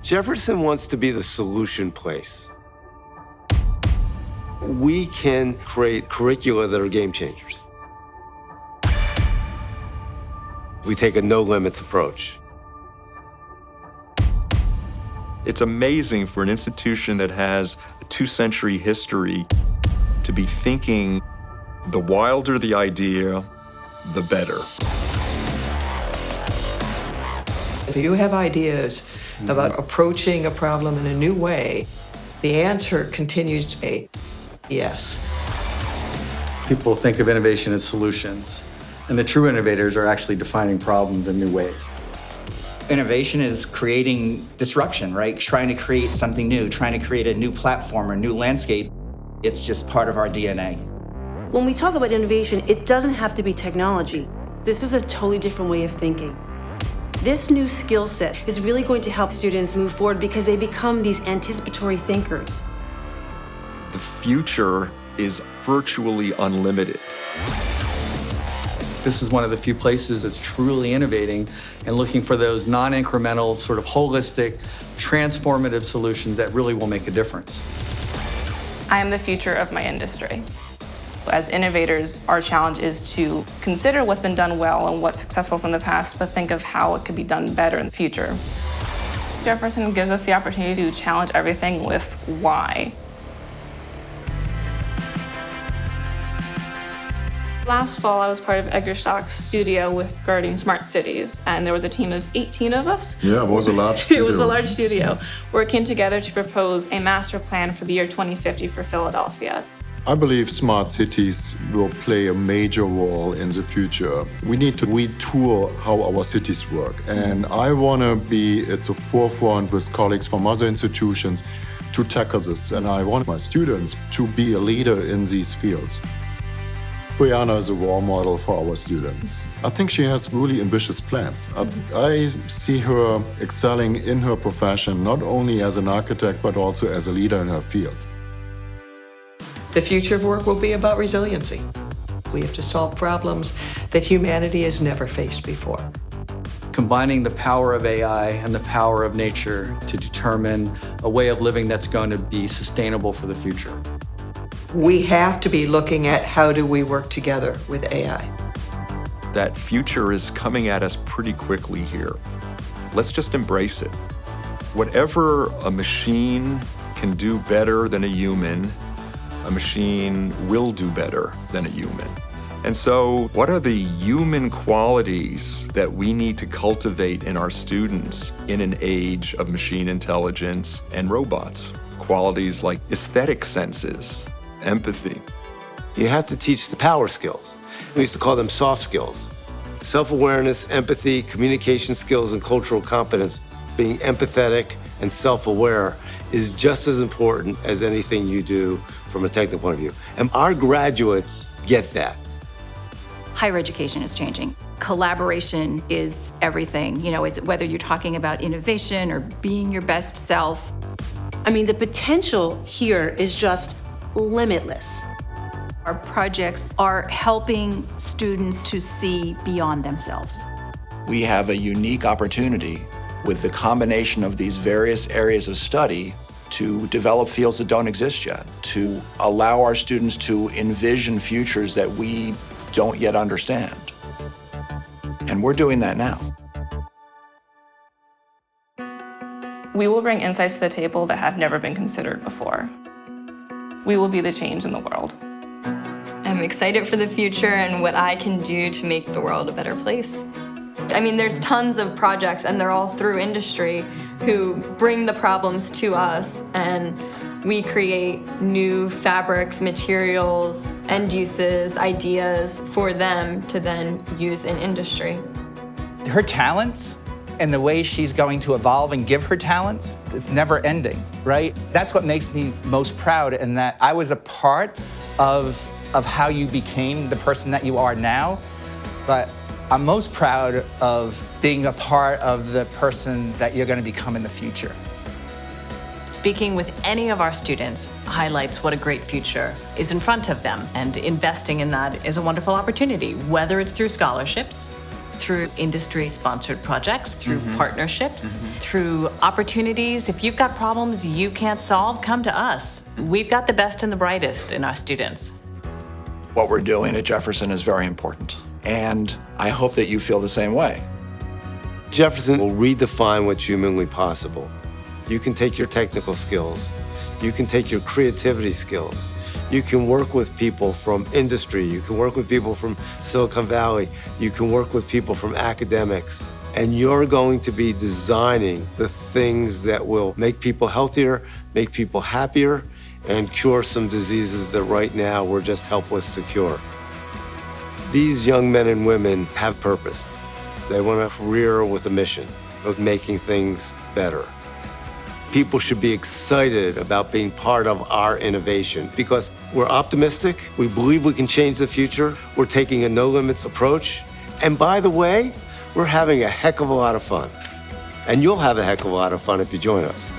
Jefferson wants to be the solution place. We can create curricula that are game changers. We take a no-limits approach. It's amazing for an institution that has a 2-century history to be thinking the wilder the idea, the better. If you have ideas about approaching a problem in a new way, the answer continues to be yes. People think of innovation as solutions, and the true innovators are actually defining problems in new ways. Innovation is creating disruption, right? Trying to create something new, trying to create a new platform or new landscape. It's just part of our DNA. When we talk about innovation, it doesn't have to be technology. This is a totally different way of thinking. This new skill set is really going to help students move forward because they become these anticipatory thinkers. The future is virtually unlimited. This is one of the few places that's truly innovating and looking for those non-incremental, sort of holistic, transformative solutions that really will make a difference. I am the future of my industry. As innovators, our challenge is to consider what's been done well and what's successful from the past, but think of how it could be done better in the future. Jefferson gives us the opportunity to challenge everything with why. Last fall, I was part of Edgar Stock's studio with Guarding Smart Cities, and there was a team of 18 of us. Yeah, it was a large studio. It was a large studio, working together to propose a master plan for the year 2050 for Philadelphia. I believe smart cities will play a major role in the future. We need to retool how our cities work. And I want to be at the forefront with colleagues from other institutions to tackle this. And I want my students to be a leader in these fields. Brianna is a role model for our students. I think she has really ambitious plans. I see her excelling in her profession, not only as an architect, but also as a leader in her field. The future of work will be about resiliency. We have to solve problems that humanity has never faced before. Combining the power of AI and the power of nature to determine a way of living that's going to be sustainable for the future. We have to be looking at how do we work together with AI. That future is coming at us pretty quickly here. Let's just embrace it. Whatever a machine can do better than a human, a machine will do better than a human. And so, what are the human qualities that we need to cultivate in our students in an age of machine intelligence and robots? Qualities like aesthetic senses, empathy. You have to teach the power skills. We used to call them soft skills. Self-awareness, empathy, communication skills, and cultural competence. Being empathetic and self-aware is just as important as anything you do from a technical point of view. And our graduates get that. Higher education is changing. Collaboration is everything. You know, it's whether you're talking about innovation or being your best self. I mean, the potential here is just limitless. Our projects are helping students to see beyond themselves. We have a unique opportunity with the combination of these various areas of study to develop fields that don't exist yet, to allow our students to envision futures that we don't yet understand. And we're doing that now. We will bring insights to the table that have never been considered before. We will be the change in the world. I'm excited for the future and what I can do to make the world a better place. I mean, there's tons of projects, and they're all through industry, who bring the problems to us, and we create new fabrics, materials, end uses, ideas for them to then use in industry. Her talents and the way she's going to evolve and give her talents, it's never ending, right? That's what makes me most proud, in that I was a part of how you became the person that you are now, but I'm most proud of being a part of the person that you're going to become in the future. Speaking with any of our students highlights what a great future is in front of them, and investing in that is a wonderful opportunity, whether it's through scholarships, through industry-sponsored projects, through partnerships, through opportunities. If you've got problems you can't solve, come to us. We've got the best and the brightest in our students. What we're doing at Jefferson is very important, and I hope that you feel the same way. Jefferson will redefine what's humanly possible. You can take your technical skills, you can take your creativity skills, you can work with people from industry, you can work with people from Silicon Valley, you can work with people from academics, and you're going to be designing the things that will make people healthier, make people happier, and cure some diseases that right now we're just helpless to cure. These young men and women have purpose. They want a career with a mission of making things better. People should be excited about being part of our innovation because we're optimistic, we believe we can change the future, we're taking a no-limits approach, and by the way, we're having a heck of a lot of fun. And you'll have a heck of a lot of fun if you join us.